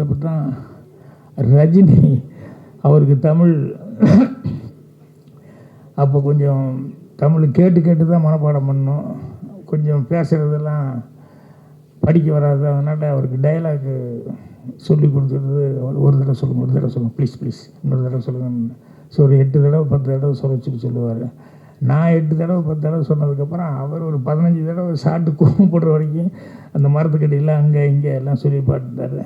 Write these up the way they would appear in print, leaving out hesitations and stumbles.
அப்போ தான் ரஜினி அவருக்கு தமிழ் அப்போ கொஞ்சம் தமிழ் கேட்டு கேட்டு தான் மனப்பாடம் பண்ணோம். கொஞ்சம் பேசுகிறதெல்லாம் படிக்க வராது. அதனால் அவருக்கு டைலாக்கு சொல்லி கொடுத்துருது. ஒரு தடவை சொல்லுங்கள், ஒரு தடவை சொல்லுங்கள், ப்ளீஸ் ப்ளீஸ் இன்னொரு தடவை சொல்லுங்கள். ஸோ ஒரு 8 தடவை 10 தடவை சொல்ல சொல்லுவார். நான் 8 தடவை 10 தடவை சொன்னதுக்கப்புறம் அவர் ஒரு 15 தடவை சாப்பிட்டு கூப்பிடுற வரைக்கும் அந்த மரத்துக்கடியில் அங்கே இங்கே எல்லாம் சொல்லி பார்த்துட்டார்.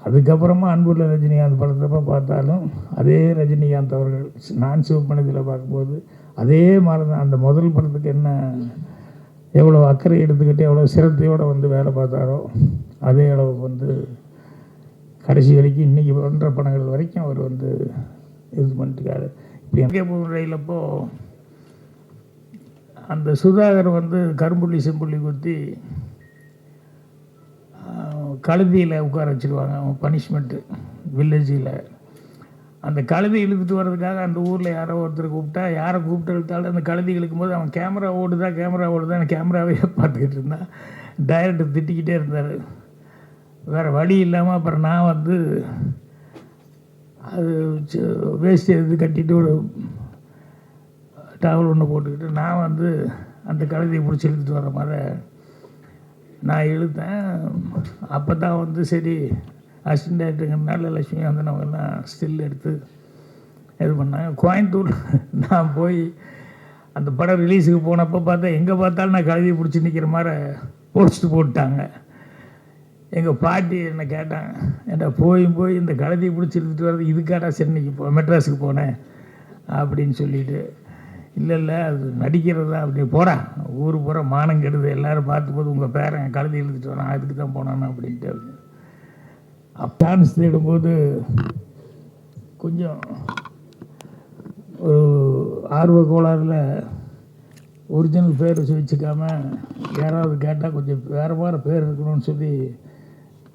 அதுக்கப்புறமா அன்புள்ள ரஜினிகாந்த் படத்தப்போ பார்த்தாலும் அதே ரஜினிகாந்த் அவர்கள் நான் சிவப்பணத்தில் பார்க்கும்போது அதே மாதிரி தான் அந்த முதல் படத்துக்கு என்ன எவ்வளோ அக்கறை எடுத்துக்கிட்டு எவ்வளோ சிரத்தையோடு வந்து வேலை பார்த்தாரோ அதே அளவுக்கு வந்து கடைசி வரைக்கும் இன்றைக்கி பண்ணுற படங்கள் வரைக்கும் அவர் வந்து இது பண்ணிட்டுருக்காரு. இப்படி எங்கே போகிற ரயிலப்போ அந்த சுதாகர் வந்து கரும்புள்ளி செம்புள்ளி குத்தி கழுதியில் உட்கார வச்சுருவாங்க. பனிஷ்மெண்ட்டு வில்லேஜில் அந்த கழுதி இழுத்துட்டு வர்றதுக்காக அந்த ஊரில் யாரோ ஒருத்தர் கூப்பிட்டா, யாரை கூப்பிட்டு இழுத்தாலும் அந்த கழுதி இழுக்கும்போது அவன் கேமரா ஓடுதான் கேமராவே பார்த்துக்கிட்டு இருந்தான். டைரக்டர் திட்டிக்கிட்டே இருந்தார். வேறு வழி இல்லாமல் அப்புறம் நான் வந்து அது வேஸ்ட் எடுத்து கட்டிட்டு ஒரு டவல் ஒன்று போட்டுக்கிட்டு நான் வந்து அந்த கழுதியை பிடிச்சி இழுத்துட்டு வர மாதிரி நான் இழுத்தேன். அப்போ தான் வந்து சரி அசிஸ்டன்ட் டைரக்டருங்கிறதுனால லட்சுமி வந்து அவங்கெல்லாம் ஸ்டில் எடுத்து இது பண்ணாங்க. கோயம்புத்தூர் நான் போய் அந்த படம் ரிலீஸுக்கு போனப்போ பார்த்தா எங்கே பார்த்தாலும் நான் கழுதியை பிடிச்சி நிற்கிற மாதிரி போஸ்ட்டு போட்டாங்க. எங்கள் பாட்டி என்னை கேட்டாங்க, ஏன்டா போய் இந்த கழுதியை பிடிச்சி இழுத்துட்டு வர்றது இதுக்காடா சென்னைக்கு மெட்ராஸுக்கு போனேன் அப்படின்னு சொல்லிட்டு, இல்லை அது நடிக்கிறது தான். அப்படி போகிறா ஊர் பூரா மானம் கெடுது, எல்லோரும் பார்த்தும்போது உங்கள் பேரன் கழுதி இழுத்துட்டு வரான், அதுக்கு தான் போனான்னு அப்படின்ட்டு. டான்ஸ் தேடும்போது கொஞ்சம் ஒரு ஆர்வ கோளாறில் ஒரிஜினல் பேர் வச்சுக்காமல் யாராவது கேட்டால் கொஞ்சம் வேறு மாதிரி பேர் இருக்கணும்னு சொல்லி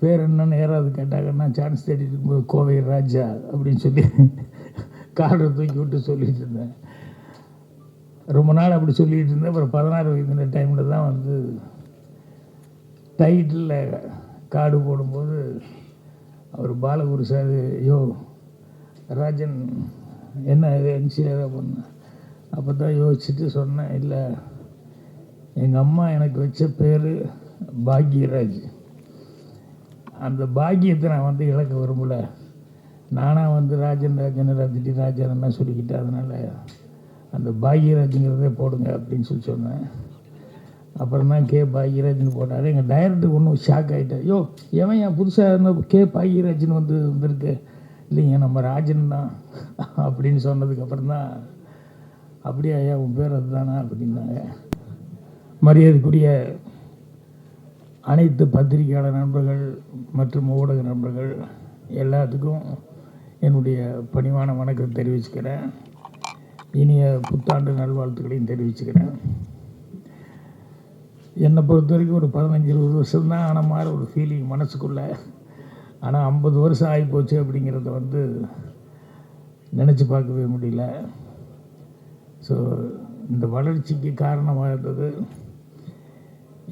பேர் என்னன்னு யாராவது கேட்டாங்கன்னா சான்ஸ் தேடிட்டு இருக்கும்போது கோவை ராஜா அப்படின்னு சொல்லி கார்டை தூக்கி விட்டு சொல்லிகிட்டு இருந்தேன். ரொம்ப நாள் அப்படி சொல்லிகிட்டு இருந்தேன். அப்புறம் 16 வயது டைமில் தான் வந்து டைட்டில் கார்டு போடும்போது அவர் பாலகுரு சார், ஐயோ ராஜன் என்ன இது என்சிஆர் பண்ண. அப்போ தான் யோசிச்சுட்டு சொன்னேன், இல்லை எங்கள் அம்மா எனக்கு வச்ச பேர் பாக்யராஜ். அந்த பாக்கியத்தை நான் வந்து இழக்க விரும்பலை. நானாக வந்து ராஜன் ராஜன் சொல்லிக்கிட்டேன். அதனால் அந்த பாக்யராஜுங்கிறதே போடுங்க அப்படின்னு சொல்லி சொன்னேன். அப்புறம் தான் கே பாக்யராஜ்னு போட்டார். எங்கள் டைரக்டர் ஒன்றும் ஷாக் ஆகிட்டார். யோ எவன் என் புதுசாக இருந்த கே பாக்யராஜ்னு வந்திருக்கு. இல்லைங்க நம்ம ராஜன் தான் அப்படின்னு சொன்னதுக்கப்புறம் தான் அப்படியே ஐயா உன் பேர் அதுதானா அப்படின்னாங்க. மரியாதைக்குரிய அனைத்து பத்திரிகையாளர் நண்பர்கள் மற்றும் ஊடக நண்பர்கள் எல்லாத்துக்கும் என்னுடைய பணிவான வணக்கம் தெரிவிச்சுக்கிறேன். இனிய புத்தாண்டு நல்வாழ்த்துக்களையும் தெரிவிச்சுக்கிறேன். என்னை பொறுத்த வரைக்கும் ஒரு 15-20 வருஷம் தான் ஆன மாதிரி ஒரு ஃபீலிங் மனசுக்குள்ளே. ஆனால் 50 வருஷம் ஆகிப்போச்சு அப்படிங்கிறத வந்து நினச்சி பார்க்கவே முடியல. ஸோ இந்த வளர்ச்சிக்கு காரணமாக இருந்தது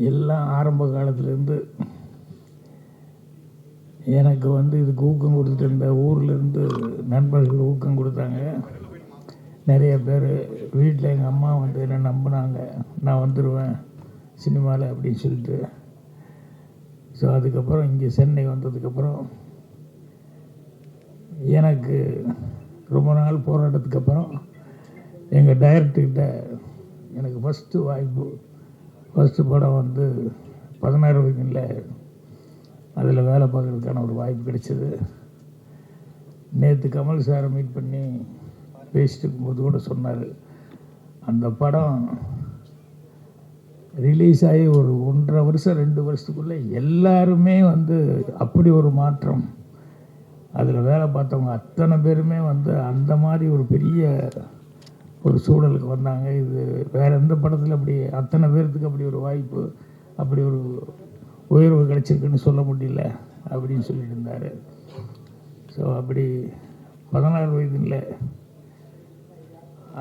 எல்லாம் ஆரம்ப காலத்துலேருந்து எனக்கு வந்து இதுக்கு ஊக்கம் கொடுத்துட்டு இருந்த ஊர்லேருந்து நண்பர்கள் ஊக்கம் கொடுத்தாங்க. நிறைய பேர் வீட்டில் எங்கள் அம்மா வந்து என்னை நம்பினாங்க, நான் வந்துடுவேன் சினிமாவில் அப்படின்னு சொல்லிட்டு. ஸோ அதுக்கப்புறம் இங்கே சென்னை வந்ததுக்கப்புறம் எனக்கு ரொம்ப நாள் போராட்டத்துக்கு அப்புறம் எங்கள் டைரக்டர்கிட்ட எனக்கு ஃபஸ்ட்டு படம் வந்து 16 வயதில் அதில் வேலை பார்க்குறதுக்கான ஒரு வாய்ப்பு கிடைச்சிது. நேற்று கமல் சாரை மீட் பண்ணி பேசிட்டு இருக்கும்போது கூட சொன்னார், அந்த படம் ரிலீஸ் ஆகி ஒரு 1.5 வருஷம் 2 வருஷத்துக்குள்ளே எல்லாருமே வந்து அப்படி ஒரு மாற்றம். அதில் வேலை பார்த்தவங்க அத்தனை பேருமே வந்து அந்த மாதிரி ஒரு பெரிய ஒரு சூழலுக்கு வந்தாங்க. இது வேறு எந்த படத்தில் அப்படி அத்தனை பேர்த்துக்கு அப்படி ஒரு வாய்ப்பு, அப்படி ஒரு உயர்வு கிடச்சிருக்குன்னு சொல்ல முடியல அப்படின்னு சொல்லிட்டு இருந்தார். ஸோ அப்படி 16 வயதில்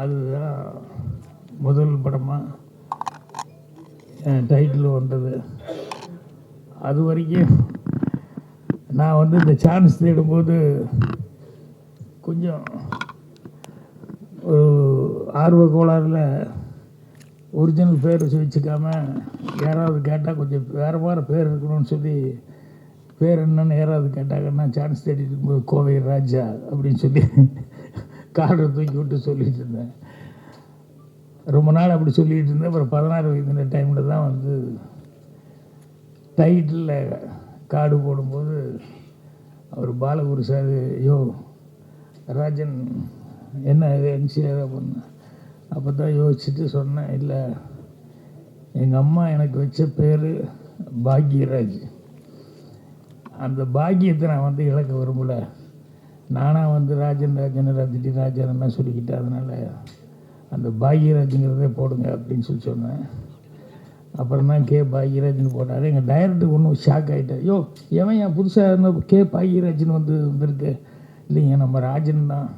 அதுதான் முதல் படமாக டைட்டில் வந்தது. அது வரைக்கும் நான் வந்து இந்த சான்ஸ் தேடும்போது கொஞ்சம் ஒரு ஆர்வ கோளாறில் ஒரிஜினல் பேர் வச்சுக்காம யாராவது கேட்டால் கொஞ்சம் வேறு மாதிரி பேர் இருக்கணும்னு சொல்லி பேர் என்னன்னு யாராவது கேட்டாங்கன்னா சான்ஸ் தேடிட்டு இருக்கும்போது கோவை ராஜா அப்படின்னு சொல்லி கார்டை தூக்கி விட்டு சொல்லிகிட்டு இருந்தேன். ரொம்ப நாள் அப்படி சொல்லிகிட்டு இருந்தேன். அப்புறம் 16 வயது டைமில் தான் வந்து டைட்டில் கார்டு போடும்போது அவர் பாலகுரு சார், யோ ராஜன் என்ன இது என்சிஆர் அப்படின்னு அப்போ தான் யோசிச்சுட்டு சொன்னேன், இல்லை எங்கள் அம்மா எனக்கு வச்ச பேர் பாக்யராஜ். அந்த பாக்கியத்தை நான் வந்து இழக்க விரும்பலை. நானாக வந்து ராஜன் ரத்திட்டி ராஜன் சொல்லிக்கிட்டேன். அதனால் அந்த பாக்யராஜுங்கிறதே போடுங்க அப்படின்னு சொல்லி சொன்னேன். அப்புறம் தான் கே பாக்யராஜ்னு போட்டார். எங்கள் டைரக்டர் ஒன்றும் ஷாக் ஆகிட்டார். யோ எவன் என் புதுசாக இருந்த கே பாக்யராஜ்னு வந்திருக்கு. இல்லைங்க நம்ம ராஜன் தான்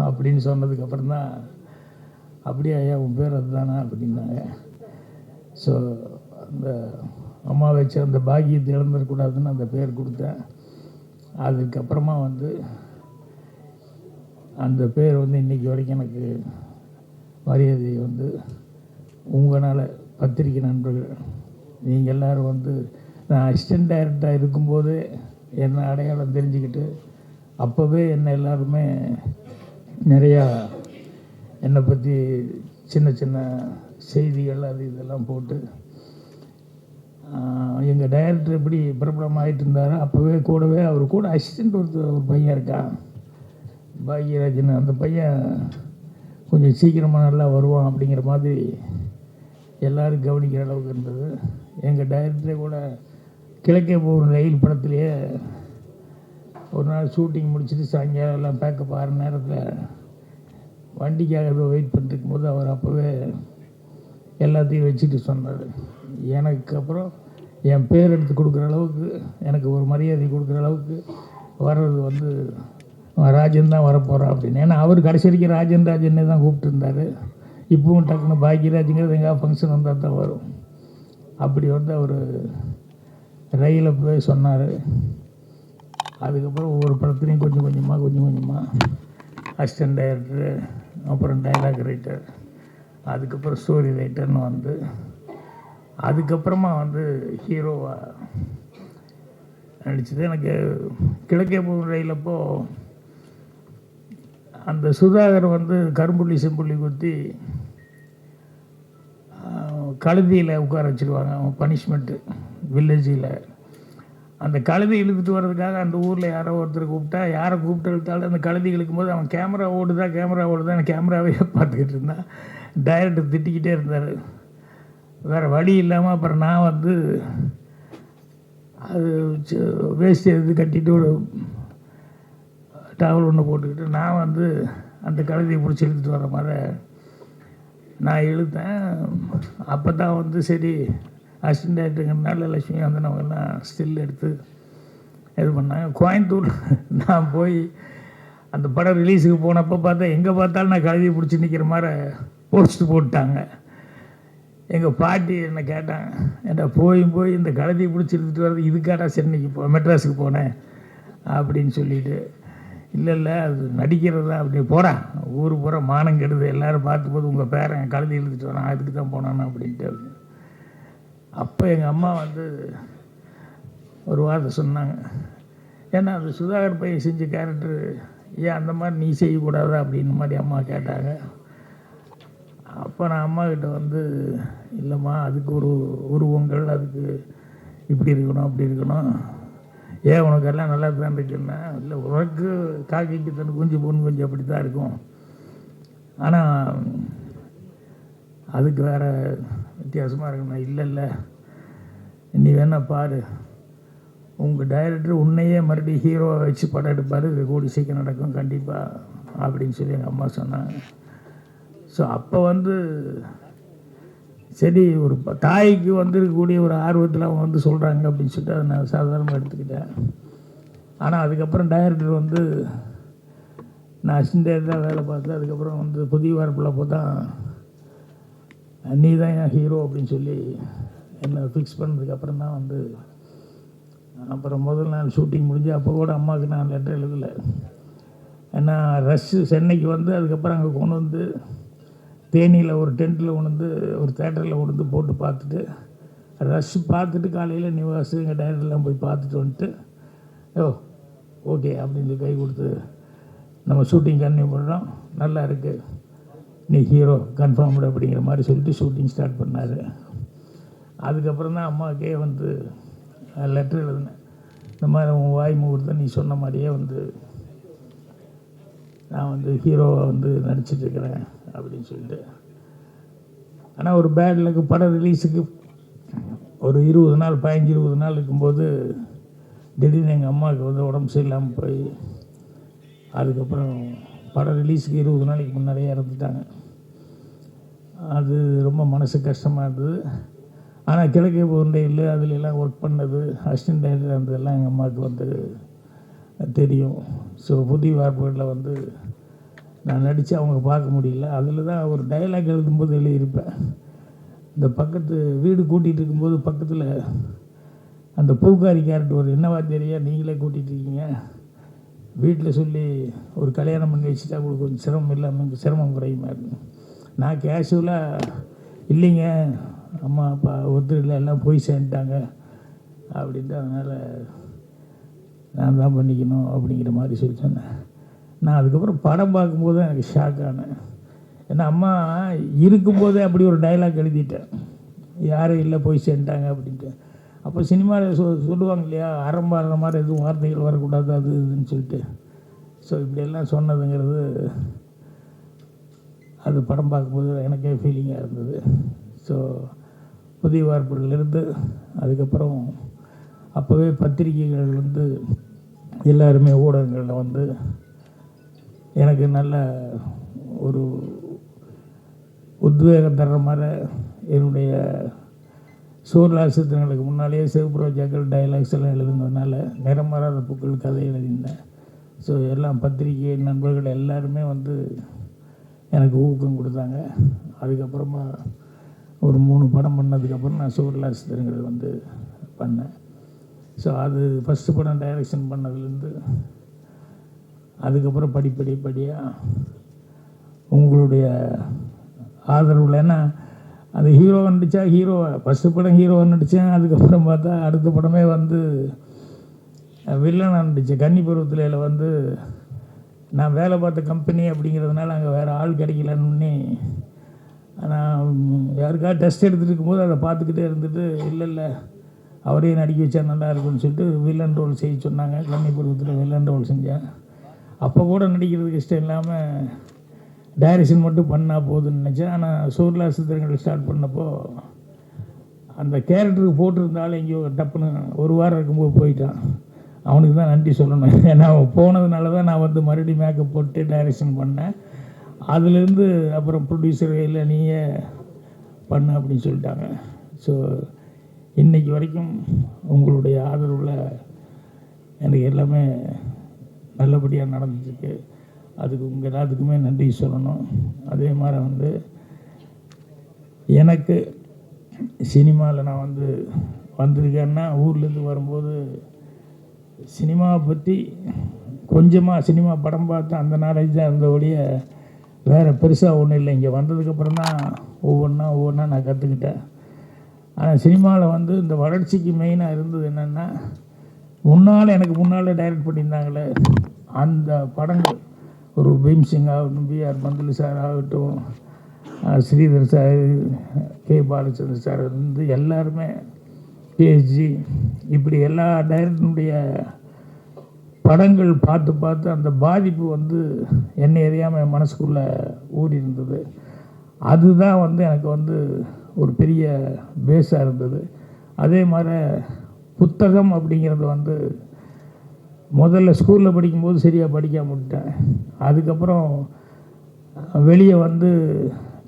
அப்படின்னு சொன்னதுக்கப்புறம் தான் அப்படியே ஐயா உன் பேர் அதுதானா அப்படின்னாங்க. ஸோ அந்த அம்மா வச்சு அந்த பாக்கியத்தை இழந்துடக்கூடாதுன்னு அந்த பேர் கொடுத்தேன். அதுக்கப்புறமா வந்து அந்த பேர் வந்து இன்றைக்கி வரைக்கும் எனக்கு மரியாதை வந்து உங்களால் பத்திரிக்கை நண்பர்கள் நீங்கள் எல்லோரும் வந்து நான் அசிஸ்டன்ட் டைரக்டராக இருக்கும்போது என்ன அடையாளம் தெரிஞ்சுக்கிட்டு அப்போவே என்னை எல்லாருமே நிறையா என்னை பற்றி சின்ன சின்ன செய்திகள் அது இதெல்லாம் போட்டு எங்கள் டைரக்டர் எப்படி பிரபலமாகிட்டு இருந்தாரோ அப்போவே கூடவே அவர் கூட அசிஸ்டண்ட் ஒரு பையன் இருக்கான் பாக்யராஜன். அந்த பையன் கொஞ்சம் சீக்கிரமாக நல்லா வருவான் அப்படிங்கிற மாதிரி எல்லோரும் கவனிக்கிற அளவுக்கு இருந்தது. எங்கள் டைரக்டரே கூட கிழக்கே போகும் ரயில் படத்துலேயே ஒரு நாள் ஷூட்டிங் முடிச்சுட்டு சாயங்காலம் எல்லாம் பேக்கப் ஆகிற நேரத்தில் வண்டிக்காக ஏதோ வெயிட் பண்ணிருக்கும் போது அவர் அப்போவே எல்லாத்தையும் வச்சுட்டு சொன்னார். எனக்கு அப்புறம் என் பேர் எடுத்து கொடுக்குற அளவுக்கு எனக்கு ஒரு மரியாதை கொடுக்குற அளவுக்கு வர்றது வந்து ராஜன் தான் வரப்போகிறான் அப்படின்னு. ஏன்னா அவர் கடைசி வரைக்கும் ராஜன் ராஜன்னே தான் கூப்பிட்டுருந்தார். இப்பவும் டக்குன்னு பாக்யராஜுங்கிறது எங்கேயா ஃபங்க்ஷன் வந்தால் தான் வரும். அப்படி வந்து அவர் ரயிலில் போய் சொன்னார். அதுக்கப்புறம் ஒவ்வொரு படத்துலையும் கொஞ்சம் கொஞ்சமாக அசிஸ்டன்ட் டைரக்டரு, அப்புறம் டைலாக் ரைட்டர், அதுக்கப்புறம் ஸ்டோரி ரைட்டர்னு வந்து அதுக்கப்புறமா வந்து ஹீரோவாக நடிச்சது. எனக்கு கிழக்கே போகும் ரயிலப்போ அந்த சுதாகர் வந்து கரும்புள்ளி செம்புள்ளி குத்தி கழுதியில் உட்கார வச்சுருவாங்க. அவன் பனிஷ்மெண்ட்டு வில்லேஜில் அந்த கழுதி இழுத்துட்டு வர்றதுக்காக அந்த ஊரில் யாரோ ஒருத்தர் கூப்பிட்டா, யாரை கூப்பிட்டு இழுத்தாலும் அந்த கழுதி இழுக்கும்போது அவன் கேமரா ஓடுதான் கேமராவே பார்த்துக்கிட்டு இருந்தான். டைரக்டர் திட்டிக்கிட்டே இருந்தார். வேறு வழி இல்லாமல் அப்புறம் நான் வந்து அது வேஸ்ட் எடுத்து கட்டிட்டு ஒரு டவல் ஒன்று போட்டுக்கிட்டு நான் வந்து அந்த கழுதியை பிடிச்சி இழுத்துட்டு வர மாதிரி நான் இழுத்தேன். அப்போ தான் வந்து சரி அசிஸ்டன்ட் டைரக்டருங்கிறதுனால லட்சுமி வந்து அவங்கெல்லாம் ஸ்டில் எடுத்து இது பண்ணாங்க. கோயம்புத்தூர் நான் போய் அந்த படம் ரிலீஸுக்கு போனப்போ பார்த்தா எங்கே பார்த்தாலும் நான் கழுதியை பிடிச்சி நிற்கிற மாதிரி போஸ்ட்டு போட்டாங்க. எங்கள் பாட்டி என்னை கேட்டாங்க, ஏன்டா போய் இந்த கழுதியை பிடிச்சி எடுத்துகிட்டு வர்றது இதுக்காட்டா சென்னைக்கு மெட்ராஸுக்கு போனேன் அப்படின்னு சொல்லிட்டு, இல்லை அது நடிக்கிறது தான். அப்படி போகிறா ஊர் பூரா மானம் கெடுது, எல்லோரும் பார்த்தும்போது உங்கள் பேரன் கழுதி இழுத்துட்டு வரான் அதுக்கு தான் போனான்னு அப்படின்ட்டு. அப்போ எங்கள் அம்மா வந்து ஒரு வார்த்தை சொன்னாங்க, ஏன்னா அந்த சுதாகர் பையன் செஞ்ச கேரக்டரு ஏன் அந்த மாதிரி நீ செய்யக்கூடாதா அப்படின்னு மாதிரி அம்மா கேட்டாங்க. அப்போ நான் அம்மாக்கிட்ட வந்து இல்லைம்மா அதுக்கு ஒரு உருவங்கள் அதுக்கு இப்படி இருக்கணும் அப்படி இருக்கணும், ஏன் உனக்கு எல்லாம் நல்லா தான் இருக்குன்னா, இல்லை உனக்கு காக்கிக்கு தன் குஞ்சு பொண்ணு குஞ்சு அப்படி தான் இருக்கும், ஆனால் அதுக்கு வேறு வித்தியாசமாக இருக்குண்ணா. இல்லை நீ வேணா பாரு, உங்கள் டைரக்டர் உன்னையே மறுபடியும் ஹீரோவை வச்சு படம் எடுப்பார், இது கூடி சீக்கிரம் நடக்கும் கண்டிப்பாக அப்படின்னு சொல்லி எங்கள் அம்மா சொன்னாங்க. ஸோ அப்போ வந்து சரி ஒரு தாய்க்கு வந்து இருக்கக்கூடிய ஒரு ஆர்வத்தில் அவங்க வந்து சொல்கிறாங்க அப்படின்னு சொல்லிட்டு அதை நான் சாதாரணமாக எடுத்துக்கிட்டேன். ஆனால் அதுக்கப்புறம் டைரக்டர் வந்து நான் அசிஸ்டன்ட் டைரக்டராக வேலை பார்த்தேன். அதுக்கப்புறம் வந்து புதிய வார்ப்பில் பார்த்தா நீ தான் என் ஹீரோ அப்படின்னு சொல்லி என்னை ஃபிக்ஸ் பண்ணதுக்கப்புறம் தான் வந்து அப்புறம் முதல் நாள் ஷூட்டிங் முடிஞ்சு அப்போ கூட அம்மாவுக்கு நான் லெட்டர் எழுதலை. ஏன்னா ரஷ்ஷு சென்னைக்கு வந்து அதுக்கப்புறம் அங்கே கொண்டு வந்து தேனியில் ஒரு டென்ட்டில் கொண்டு வந்து ஒரு தேட்டரில் கொண்டு வந்து போட்டு பார்த்துட்டு ரஷ் பார்த்துட்டு காலையில் நிவாஸ் எங்கள் டைரக்டர்லாம் போய் பார்த்துட்டு வந்துட்டு ஓகே அப்படின்னு கை கொடுத்து நம்ம ஷூட்டிங் கன்டினியூ பண்ணுறோம், நல்லா இருக்குது, நீ ஹீரோ கன்ஃபார்ம்டு அப்படிங்கிற மாதிரி சொல்லிட்டு ஷூட்டிங் ஸ்டார்ட் பண்ணார். அதுக்கப்புறம் தான் அம்மாவுக்கே வந்து லெட்டர் எழுதினேன், இந்த மாதிரி உன் வாய் முகூர்த்தம் நீ சொன்ன மாதிரியே வந்து நான் வந்து ஹீரோவாக வந்து நடிச்சிட்ருக்கிறேன் அப்படின்னு சொல்லிட்டு. ஆனால் ஒரு பேட் லக்கு, படம் ரிலீஸுக்கு ஒரு 20 நாள் 15-20 நாள் இருக்கும்போது திடீர்னு எங்கள் அம்மாவுக்கு வந்து உடம்பு சரியில்லாமல் போய் அதுக்கப்புறம் படம் ரிலீஸுக்கு 20 நாளைக்கு முன்னாடியே இறந்துட்டாங்க. அது ரொம்ப மனசு கஷ்டமாக இருந்தது. ஆனால் கிழக்கே பூண்டையில் அதுலெல்லாம் ஒர்க் பண்ணது, அசிஸ்டன்ட் டைரக்டர் இருந்ததெல்லாம் எங்கள் அம்மாவுக்கு வந்து தெரியும். ஸோ புதிய வார்ப்புகளில் வந்து நான் நடித்து அவங்க பார்க்க முடியல. அதில் தான் ஒரு டைலாக் எழுதும்போது எழுதியிருப்பேன், இந்த பக்கத்து வீடு கூட்டிகிட்டு இருக்கும்போது பக்கத்தில் அந்த பூக்காரி கேரக்டர் ஒரு என்னவா தெரியா நீங்களே கூட்டிகிட்டு இருக்கீங்க, வீட்டில் சொல்லி ஒரு கல்யாணம் பண்ணி வச்சுட்டா உங்களுக்கு கொஞ்சம் சிரமம் இல்லாமல் சிரமம் குறையுமா இருக்கு. நான் கேஷுவலாக இல்லைங்க அம்மா அப்பா ஒத்துழைல எல்லாம் போய் சேர்ந்துட்டாங்க அப்படின்ட்டு, அதனால் நான் தான் பண்ணிக்கணும் அப்படிங்கிற மாதிரி சொல்லி சொன்னேன். நான் அதுக்கப்புறம் படம் பார்க்கும்போது தான் எனக்கு ஷாக் ஆனேன். ஏன்னா அம்மா இருக்கும்போதே அப்படி ஒரு டைலாக் எழுதிட்டேன், யாரும் இல்லை போய் சேர்ந்துட்டாங்க அப்படின்ட்டு. அப்போ சினிமாவில் சொல்லுவாங்க இல்லையா, ஆரம்பாடுற மாதிரி எதுவும் வார்த்தைகள் வரக்கூடாது அது இதுன்னு சொல்லிட்டு. ஸோ இப்படியெல்லாம் சொன்னதுங்கிறது அது படம் பார்க்கும்போது எனக்கே ஃபீலிங்காக இருந்தது. ஸோ புதிய வார்ப்புகளிலிருந்து அதுக்கப்புறம் அப்போவே பத்திரிகைகள் வந்து எல்லாருமே ஊடகங்களில் வந்து எனக்கு நல்ல ஒரு உத்வேகம் தர்ற மாதிரி என்னுடைய சூர்லாசித்திரங்களுக்கு முன்னாலேயே சிவபுரோஜாக்கள் டைலாக்ஸ் எல்லாம் எழுதுனதுனால நிறமாறாத பூக்கள் கதை எழுதியிருந்தேன். ஸோ எல்லாம் பத்திரிகை நண்பர்கள் எல்லாருமே வந்து எனக்கு ஊக்கம் கொடுத்தாங்க. அதுக்கப்புறமா ஒரு 3 படம் பண்ணதுக்கப்புறம் நான் சூர்லாசித்திரங்கள் வந்து பண்ணேன். ஸோ அது ஃபஸ்ட்டு படம் டைரக்ஷன் பண்ணதுலேருந்து அதுக்கப்புறம் படிப்படியாக உங்களுடைய ஆதரவில், ஏன்னா அந்த ஹீரோவை நடித்தா ஹீரோவை ஃபஸ்ட்டு படம் ஹீரோவை நடித்தேன். அதுக்கப்புறம் பார்த்தா அடுத்த படமே வந்து வில்லனாக நடித்தேன். கன்னி பருவத்தில் வந்து நான் வேலை பார்த்த கம்பெனி அப்படிங்கிறதுனால அங்கே வேறு ஆள் கிடைக்கலன்னு நான் யாருக்காவது டெஸ்ட் எடுத்துகிட்டு இருக்கும்போது அதை பார்த்துக்கிட்டே இருந்துட்டு இல்லை அவரையே நடிக்க வச்சா நல்லா இருக்குன்னு சொல்லிட்டு வில்லன் ரோல் செய்ய சொன்னாங்க. கன்னி பருவத்தில் வில்லன் ரோல் செஞ்சேன். அப்போ கூட நடிக்கிறதுக்கு இஷ்டம் இல்லாமல் டைரக்ஷன் மட்டும் பண்ணால் போதுன்னு நினச்சேன். ஆனால் சூர்லாசித்திரங்கள் ஸ்டார்ட் பண்ணப்போ அந்த கேரக்டருக்கு போட்டிருந்தாலும் எங்கேயோ டப்புன்னு ஒரு வாரம் இருக்கும்போது போயிட்டான். அவனுக்கு தான் நன்றி சொல்லணும். ஏன்னா அவன் போனதுனால தான் நான் வந்து மறுபடியும் மேக்கப் போட்டு டைரக்ஷன் பண்ணேன். அதுலேருந்து அப்புறம் ப்ரொடியூசர் இல்லை நீயே பண்ண அப்படின்னு சொல்லிட்டாங்க. ஸோ இன்றைக்கி வரைக்கும் உங்களுடைய ஆதரவில் எனக்கு எல்லாமே நல்லபடியாக நடந்துருக்கு. அதுக்கு உங்கள் எல்லாத்துக்குமே நன்றி சொல்லணும். அதே மாதிரி வந்து எனக்கு சினிமாவில் நான் வந்து வந்திருக்கேன்னா ஊர்லேருந்து வரும்போது சினிமாவை பற்றி கொஞ்சமாக சினிமா படம் பார்த்து அந்த நாலேஜ் தான் இருந்த ஒழிய வேறு பெருசாக ஒன்றும் இல்லை. இங்கே வந்ததுக்கப்புறம் தான் ஒவ்வொன்றா நான் கற்றுக்கிட்டேன். ஆனால் சினிமாவில் வந்து இந்த வளர்ச்சிக்கு மெயினாக இருந்தது என்னென்னா, எனக்கு முன்னால் டைரக்ட் பண்ணியிருந்தாங்களே அந்த படங்கள், ஒரு பீம்சிங் ஆகட்டும், பிஆர் பந்துலு சார் ஆகட்டும், Sridhar sir, K Balachander sir வந்து எல்லாருமே பிஹெச்டி, இப்படி எல்லா டைரக்டருடைய படங்கள் பார்த்து அந்த பாதிப்பு வந்து என்னை அறியாமல் என் மனசுக்குள்ளே ஊறி இருந்தது. அதுதான் வந்து எனக்கு வந்து ஒரு பெரிய பேஸாக இருந்தது. அதே மாதிரி புத்தகம் அப்படிங்கிறது வந்து முதல்ல ஸ்கூலில் படிக்கும்போது சரியாக படிக்காம விட்டேன். அதுக்கப்புறம் வெளியே வந்து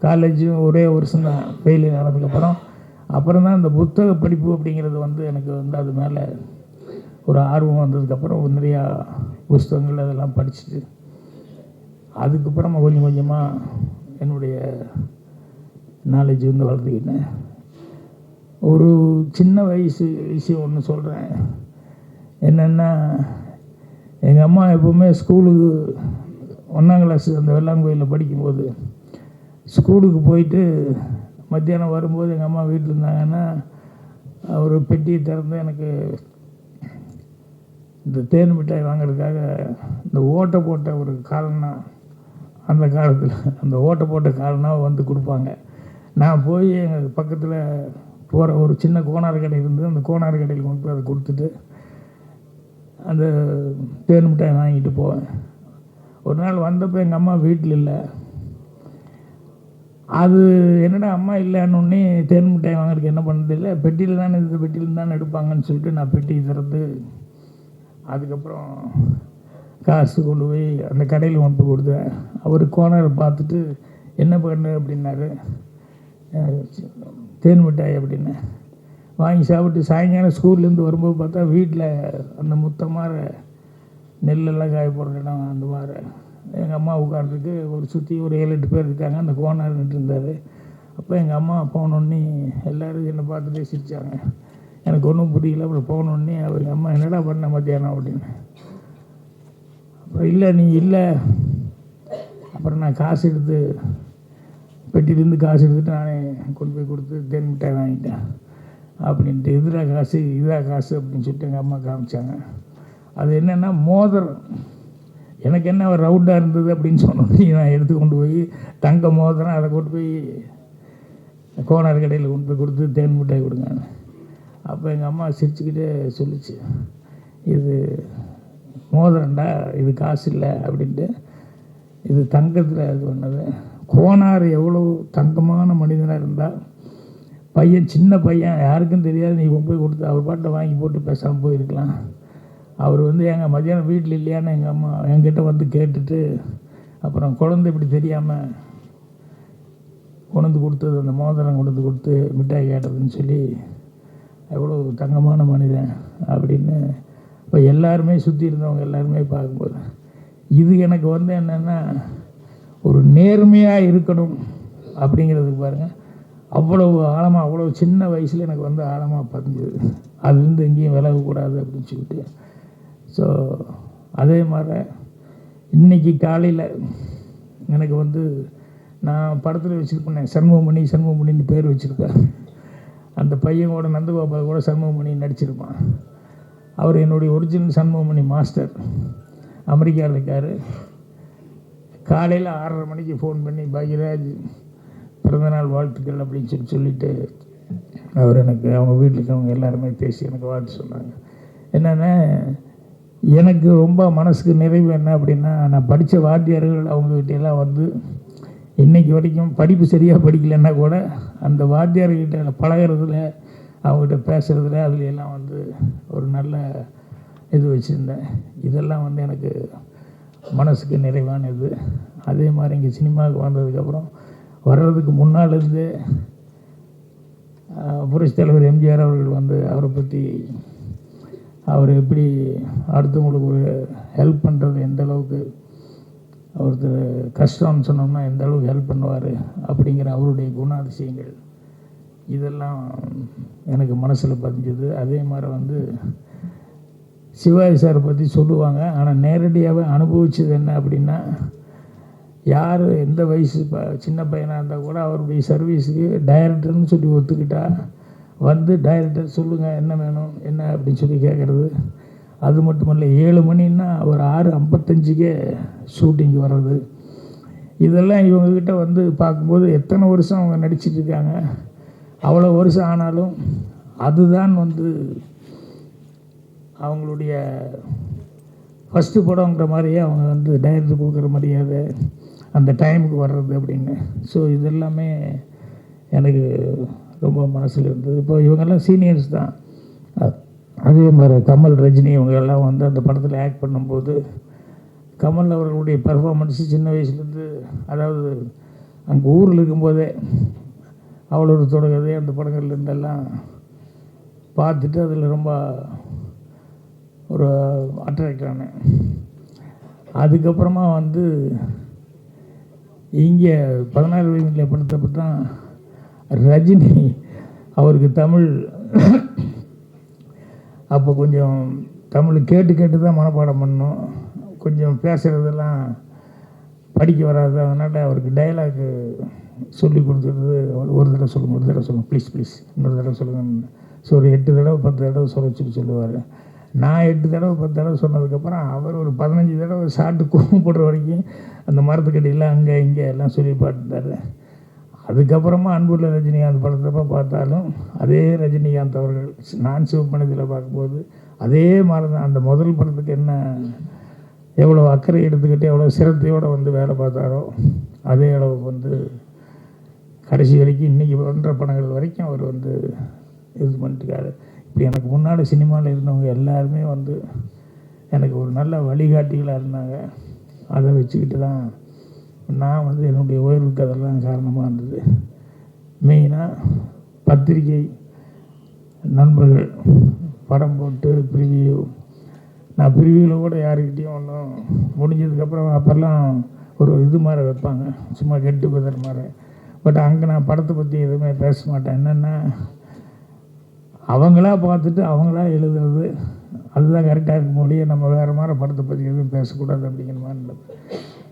காலேஜும் ஒரே வருஷம் தான் ஃபெயிலியர் ஆனதுக்கப்புறம் தான் இந்த புத்தக படிப்பு அப்படிங்கிறது வந்து எனக்கு வந்து அது மேலே ஒரு ஆர்வம் வந்ததுக்கப்புறம் நிறையா புஸ்தகங்கள் அதெல்லாம் படிச்சுட்டு அதுக்கப்புறம் கொஞ்சம் கொஞ்சமாக என்னுடைய நாலேஜ் வந்து வளர்த்துக்கிட்டேன். ஒரு சின்ன வயசு விஷயம் ஒன்று சொல்கிறேன். என்னென்னா, எங்கள் அம்மா எப்போவுமே ஸ்கூலுக்கு 1ஆம் கிளாஸ் அந்த வெள்ளாங்கோயிலில் படிக்கும்போது ஸ்கூலுக்கு போயிட்டு மத்தியானம் வரும்போது எங்கள் அம்மா வீட்டில் இருந்தாங்கன்னா ஒரு பெட்டியை திறந்து எனக்கு இந்த தேன் மிட்டாய் வாங்கிறதுக்காக இந்த ஓட்டை போட்ட ஒரு காலனா, அந்த காலத்தில் அந்த ஓட்டை போட்ட காலனா வந்து கொடுப்பாங்க. நான் போய் எங்கள் பக்கத்தில் போகிற ஒரு சின்ன கோனார் கடை இருந்து அந்த கோனார் கடையில் கொண்டு போய் அதை கொடுத்துட்டு அந்த தேன் மிட்டாய் வாங்கிட்டு போவேன். ஒரு நாள் வந்தப்போ எங்கள் அம்மா வீட்டில் இல்லை. அது என்னடா அம்மா இல்லைன்னொன்னே தேன் மிட்டாய் வாங்குறதுக்கு என்ன பண்ணுறது இல்லை, பெட்டியில் தானே இந்த பெட்டியில் தானே எடுப்பாங்கன்னு சொல்லிட்டு நான் பெட்டி திறந்து அதுக்கப்புறம் காசு கொண்டு போய் அந்த கடையில் கொண்டு போய் கொடுத்தேன். அவர் கோனரை பார்த்துட்டு என்ன பண்ணு அப்படின்னாரு. தேன் மிட்டாய் அப்படின்னு வாங்கி சாப்பிட்டு சாயங்காலம் ஸ்கூல்லேருந்து வரும்போது பார்த்தா வீட்டில் அந்த முத்தமாக நெல்லெல்லாம் காய போடுற இடம் அந்த மாதிரி எங்கள் அம்மா உட்காந்துருக்கு. ஒரு சுற்றி ஒரு 7-8 பேர் இருக்காங்க. அந்த கோனர் நின்று இருந்தார். அப்போ எங்கள் அம்மா போனோடனே எல்லோரும் என்னை பார்த்துட்டே சிரித்தாங்க. எனக்கு ஒன்றும் புரியல. அப்புறம் போனோடனே அவங்க அம்மா என்னடா பண்ண மத்தியானம் அப்படின்னு. அப்புறம் இல்லை நீ இல்லை. அப்புறம் நான் காசு எடுத்து பெட்டிலேருந்து காசு எடுத்துகிட்டு நானே கொண்டு போய் கொடுத்து தேன் மிட்டாய் வாங்கிட்டேன் அப்படின்ட்டு. இதா காசு அப்படின்னு சொல்லிட்டு எங்கள் அம்மா காமிச்சாங்க. அது என்னென்னா மோதிரம். எனக்கு என்ன ஒரு ரவுண்டாக இருந்தது அப்படின்னு சொன்னோன்னே நான் எடுத்து கொண்டு போய் தங்க மோதிரம் அதை கொண்டு போய் கோனார் கடையில் கொண்டு போய் கொடுத்து தேன் மிட்டாய் கொடுங்க. அப்போ எங்கள் அம்மா சிரிச்சுக்கிட்டே சொல்லிச்சு, இது மோதிரம்டா, இது காசு இல்லை அப்படின்ட்டு. இது தங்கத்தில் இது பண்ணது. கோனார் எவ்வளோ தங்கமான மனிதனாக இருந்தால் பையன், சின்ன பையன், யாருக்கும் தெரியாது, நீ கொண்டு போய் கொடுத்து அவர் பாட்டை வாங்கி போட்டு பேசாமல் போயிருக்கலாம். அவர் வந்து எங்கள் மத்தியானம் வீட்டில் இல்லையான்னு எங்கள் அம்மா என்கிட்ட வந்து கேட்டுட்டு அப்புறம் குழந்தை இப்படி தெரியாமல் கொண்டு கொடுத்தது, அந்த மோதிரம் கொண்டு கொடுத்து மிட்டாய் கேட்டதுன்னு சொல்லி எவ்வளோ தங்கமான மனிதன் அப்படின்னு இப்போ எல்லாருமே சுற்றி இருந்தவங்க எல்லாருமே பார்க்கும்போது இது எனக்கு வந்து என்னென்னா ஒரு நேர்மையாக இருக்கணும் அப்படிங்கிறதுக்கு பாருங்கள், அவ்வளோ ஆழமாக, அவ்வளோ சின்ன வயசில் எனக்கு வந்து ஆழமாக பதிஞ்சது. அதுலேருந்து எங்கேயும் விலகக்கூடாது அப்படின்னு சொல்லிட்டு. ஸோ அதே மாதிரி இன்றைக்கி காலையில் எனக்கு வந்து நான் படத்தில் வச்சுருப்பேன், சண்முகமணின்னு பேர் வச்சுருப்பேன். அந்த பையன் கூட நந்தகோபால் கூட சண்முகமணி நடிச்சிருப்பான். அவர் என்னுடைய ஒரிஜினல் சண்முகமணி மாஸ்டர், அமெரிக்காவில் இருக்கார். காலையில் 6:30 மணிக்கு ஃபோன் பண்ணி பாக்யராஜ் பிறந்தநாள் வாழ்த்துக்கள் அப்படின்னு சொல்லிட்டு அவர் எனக்கு அவங்க வீட்டில் இருக்கவங்க எல்லாருமே பேசி எனக்கு வாழ்த்து சொன்னாங்க. என்னென்னா எனக்கு ரொம்ப மனசுக்கு நிறைவு என்ன அப்படின்னா, நான் படித்த வாத்தியார்கள் அவங்ககிட்டெல்லாம் வந்து இன்றைக்கி வரைக்கும் படிப்பு சரியாக படிக்கலைன்னா கூட அந்த வாத்தியார்கிட்ட பழகிறதுல, அவங்ககிட்ட பேசுகிறதுல, அதுல எல்லாம் வந்து ஒரு நல்ல இது வச்சுருந்தேன். இதெல்லாம் வந்து எனக்கு மனசுக்கு நிறைவான இது. அதே மாதிரி இங்கே சினிமாவுக்கு வந்ததுக்கப்புறம் வர்றதுக்கு முன்னாலேருந்து புரட்சித் தலைவர் எம்ஜிஆர் அவர்கள் வந்து அவரை பற்றி அவர் எப்படி அடுத்தவங்களுக்கு ஒரு ஹெல்ப் பண்ணுறது, எந்த அளவுக்கு ஒருத்தர் கஷ்டம்னு சொன்னோம்னா எந்த அளவுக்கு ஹெல்ப் பண்ணுவார் அப்படிங்கிற அவருடைய குணாதிசயங்கள் இதெல்லாம் எனக்கு மனசில் பதிஞ்சது. அதே மாதிரி வந்து சிவாஜி சாரை பற்றி சொல்லுவாங்க, ஆனால் நேரடியாகவே அனுபவித்தது என்ன அப்படின்னா, யார் எந்த வயசு சின்ன பையனாக இருந்தால் கூட அவருடைய சர்வீஸுக்கு டைரக்டர்னு சொல்லி ஒத்துக்கிட்டா வந்து டைரக்டர் சொல்லுங்கள் என்ன வேணும் என்ன அப்படின்னு சொல்லி கேட்குறது. அது மட்டும் இல்லை, 7 மணின்னா ஒரு 6:55 ஷூட்டிங்கு வர்றது. இதெல்லாம் இவங்கக்கிட்ட வந்து பார்க்கும்போது எத்தனை வருஷம் அவங்க நடிச்சிட்ருக்காங்க. அவ்வளோ வருஷம் ஆனாலும் அதுதான் வந்து அவங்களுடைய ஃபஸ்ட்டு படங்கிற மாதிரியே அவங்க வந்து டைரக்டர் கொடுக்குற மரியாதை, அந்த டைமுக்கு வர்றது அப்படின்னு. ஸோ இதெல்லாமே எனக்கு ரொம்ப மனசில் இருந்தது. இப்போ இவங்கெல்லாம் சீனியர்ஸ் தான். அதே மாதிரி கமல், ரஜினி இவங்கெல்லாம் வந்து அந்த படத்தில் ஆக்ட் பண்ணும்போது கமல் அவர்களுடைய பர்ஃபார்மன்ஸு சின்ன வயசுலேருந்து, அதாவது அங்கே ஊரில் இருக்கும்போதே அவ்வளோ தொடங்குது அந்த படங்கள்லேருந்தெல்லாம் பார்த்துட்டு அதில் ரொம்ப ஒரு அட்ராக்ட் ஆனேன். அதுக்கப்புறமா வந்து இங்கே 16 வயதில் படத்தப்போ தான் ரஜினி அவருக்கு தமிழ் அப்போ கொஞ்சம் தமிழ் கேட்டு கேட்டு தான் மனப்பாடம் பண்ணோம். கொஞ்சம் பேசுகிறதெல்லாம் படிக்க வராது. அதனால் அவருக்கு டைலாக்கு சொல்லி கொடுத்தது ஒரு தடவை சொல்லுங்கள் ப்ளீஸ் இன்னொரு தடவை சொல்லுங்கள். ஸோ ஒரு 8 தடவை 10 தடவை சொல்லுவார். நான் 8 தடவை 10 தடவை சொன்னதுக்கப்புறம் அவர் ஒரு 15 தடவை சாப்பிட்டு கூப்பிடுற வரைக்கும் அந்த மரத்துக்கடியில் அங்கே இங்கே எல்லாம் சொல்லி பாட்டுட்டார். அதுக்கப்புறமா அன்புள்ள ரஜினிகாந்த் படத்தப்போ பார்த்தாலும் அதே ரஜினிகாந்த் அவர்கள் நான் சிவப்பணத்தில் பார்க்கும்போது அதே மாதிரி தான் அந்த முதல் படத்துக்கு என்ன எவ்வளோ அக்கறை எடுத்துக்கிட்டு எவ்வளோ சிரத்தையோடு வந்து வேலை பார்த்தாரோ அதே அளவுக்கு வந்து கடைசி வரைக்கும் இன்றைக்கி பண்ணுற படங்கள் வரைக்கும் அவர் வந்து இது பண்ணிட்டுருக்காரு. இப்படி எனக்கு முன்னாடி சினிமாவில் இருந்தவங்க எல்லாருமே வந்து எனக்கு ஒரு நல்ல வழிகாட்டிகளாக இருந்தாங்க. அதை வச்சுக்கிட்டு தான் நான் வந்து என்னுடைய உயர்வுக்கு அதெல்லாம் காரணமாக இருந்தது. மெயினாக பத்திரிகை நண்பர்கள் படம் போட்டு ப்ரிவியூ, நான் ப்ரிவியூவில் கூட யாருக்கிட்டேயும் ஒன்றும் முடிஞ்சதுக்கப்புறம் அப்போல்லாம் ஒரு இது மாதிரி வைப்பாங்க, சும்மா கெட்டு குதர் மாதிரி. பட் அங்கே நான் படத்தை பற்றி எதுவுமே பேச மாட்டேன். என்னென்னா அவங்களா பார்த்துட்டு அவங்களா எழுதுறது அதுதான் கரெக்டாக இருக்க முடியும். நம்ம வேறு மாதிரி படத்தை பற்றி எதுவும் பேசக்கூடாது அப்படிங்கிற மாதிரி.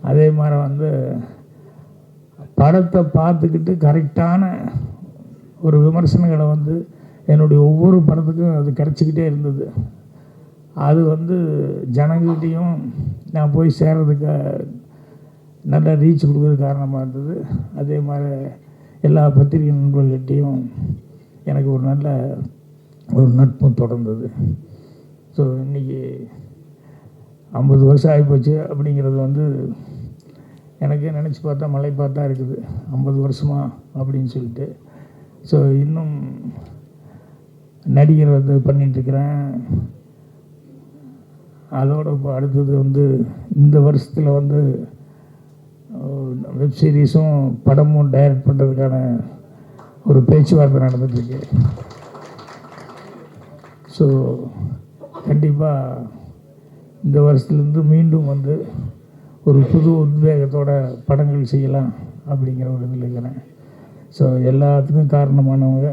அதே மாதிரி வந்து படத்தை பார்த்துக்கிட்டு கரெக்டான ஒரு விமர்சனங்களை வந்து என்னுடைய ஒவ்வொரு படத்துக்கும் அது கிடச்சிக்கிட்டே இருந்தது. அது வந்து ஜனங்கள்கிட்டையும் நான் போய் சேர்றதுக்கு நல்லா ரீச் கொடுக்குறது காரணமாக இருந்தது. அதே மாதிரி எல்லா பத்திரிகை நண்பர்கள்கிட்டையும் எனக்கு ஒரு நல்ல ஒரு நட்பு தொடர்ந்தது. ஸோ இன்றைக்கி 50 வருஷம் ஆகிப்போச்சு அப்படிங்கிறது வந்து எனக்கே நினச்சி பார்த்தா மலைப்பாக தான் இருக்குது. 50 வருஷமா அப்படின்னு சொல்லிட்டு. ஸோ இன்னும் நடிகர் வந்து பண்ணிகிட்ருக்கிறேன். அதோடு இப்போ அடுத்தது வந்து இந்த வருஷத்தில் வந்து வெப் சீரிஸும் படமும் டைரக்ட் பண்ணுறதுக்கான ஒரு பேச்சுவார்த்தை நடந்துகிட்ருக்கு. ஸோ கண்டிப்பாக இந்த வருஷத்துலேருந்து மீண்டும் வந்து ஒரு புது உத்வேகத்தோட படங்கள் செய்யலாம் அப்படிங்கிற ஒரு இதில் இருக்கிறேன். ஸோ எல்லாத்துக்கும் காரணமானவங்க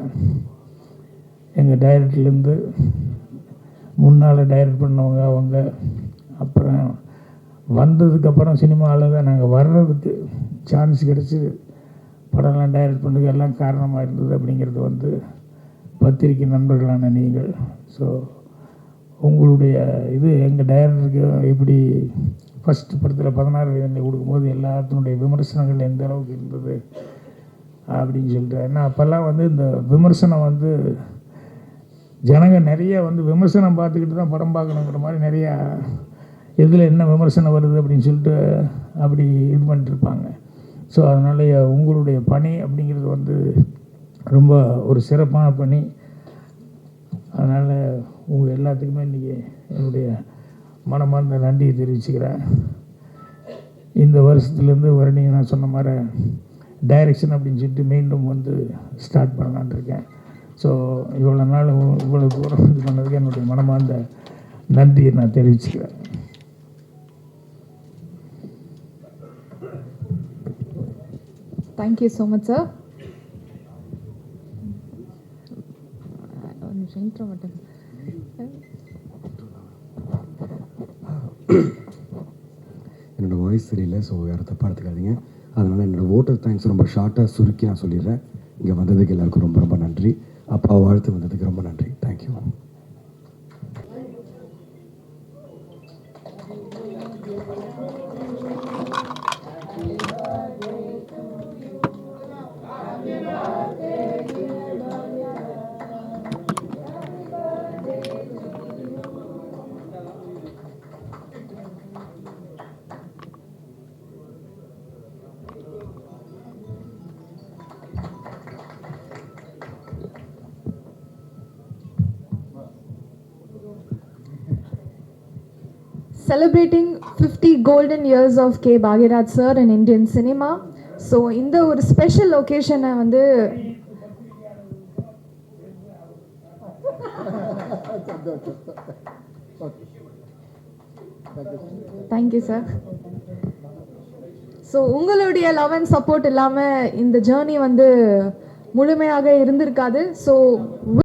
எங்கள் டைரக்டர்லேருந்து முன்னால் டைரக்ட் பண்ணவங்க அவங்க. அப்புறம் வந்ததுக்கப்புறம் சினிமாவில் தான் நாங்கள் வர்றதுக்கு சான்ஸ் கிடச்சி படம்லாம் டைரக்ட் பண்ணுறதுக்கு எல்லாம் காரணமாக இருந்தது அப்படிங்கிறது வந்து பத்திரிக்கை நண்பர்களான நீங்கள். ஸோ உங்களுடைய இது எங்கள் டைரக்டருக்கு எப்படி ஃபஸ்ட்டு படத்தில் 16 வயதில் கொடுக்கும்போது எல்லாத்தினுடைய விமர்சனங்கள் எந்த அளவுக்கு இருந்தது அப்படின்னு சொல்லிட்டு. ஏன்னா அப்போல்லாம் வந்து இந்த விமர்சனம் வந்து ஜனங்க நிறைய வந்து விமர்சனம் பார்த்துக்கிட்டு தான் படம் பார்க்கணுங்கிற மாதிரி நிறையா எதில் என்ன விமர்சனம் வருது அப்படின்னு சொல்லிட்டு அப்படி இது பண்ணிட்டுருப்பாங்க. ஸோ அதனால் உங்களுடைய பணி அப்படிங்கிறது வந்து ரொம்ப ஒரு சிறப்பான பணி. அதனால் உங்கள் எல்லாத்துக்குமே இன்றைக்கி என்னுடைய மனமார்ந்த நன்றியை தெரிவிச்சுக்கிறேன். இந்த வருஷத்துலேருந்து நீங்கள் நான் சொன்ன மாதிரி டைரெக்ஷன் அப்படின்னு சொல்லிட்டு மீண்டும் வந்து ஸ்டார்ட் பண்ணலான் இருக்கேன். ஸோ இவ்வளோ நாள் இவ்வளோ தூரம் இது பண்ணதுக்கு என்னுடைய மனமார்ந்த நன்றியை நான் தெரிவிச்சுக்கிறேன். Thank you so much, sir. என்னோடய வாய்ஸ் சரியில்லை, ஸோ யாரும் தப்பாக எடுத்துக்காதீங்க. அதனால் என்னோடய ஓட்டர் தேங்க்ஸ் ரொம்ப ஷார்ட்டாக சுருக்கி நான் சொல்லிடுறேன். இங்கே வந்ததுக்கு எல்லாருக்கும் ரொம்ப ரொம்ப நன்றி. அப்பா வாழ்த்து வந்ததுக்கு ரொம்ப நன்றி. Thank you. Celebrating 50 golden years of K. Bhagiraj sir in Indian cinema. So இந்த ஒரு ஸ்பெஷல் ஒகேஷனை வந்து தேங்க்யூ சார். ஸோ உங்களுடைய லவ் அண்ட் சப்போர்ட் இல்லாமல் இந்த ஜேர்னி வந்து முழுமையாக இருந்திருக்காது. ஸோ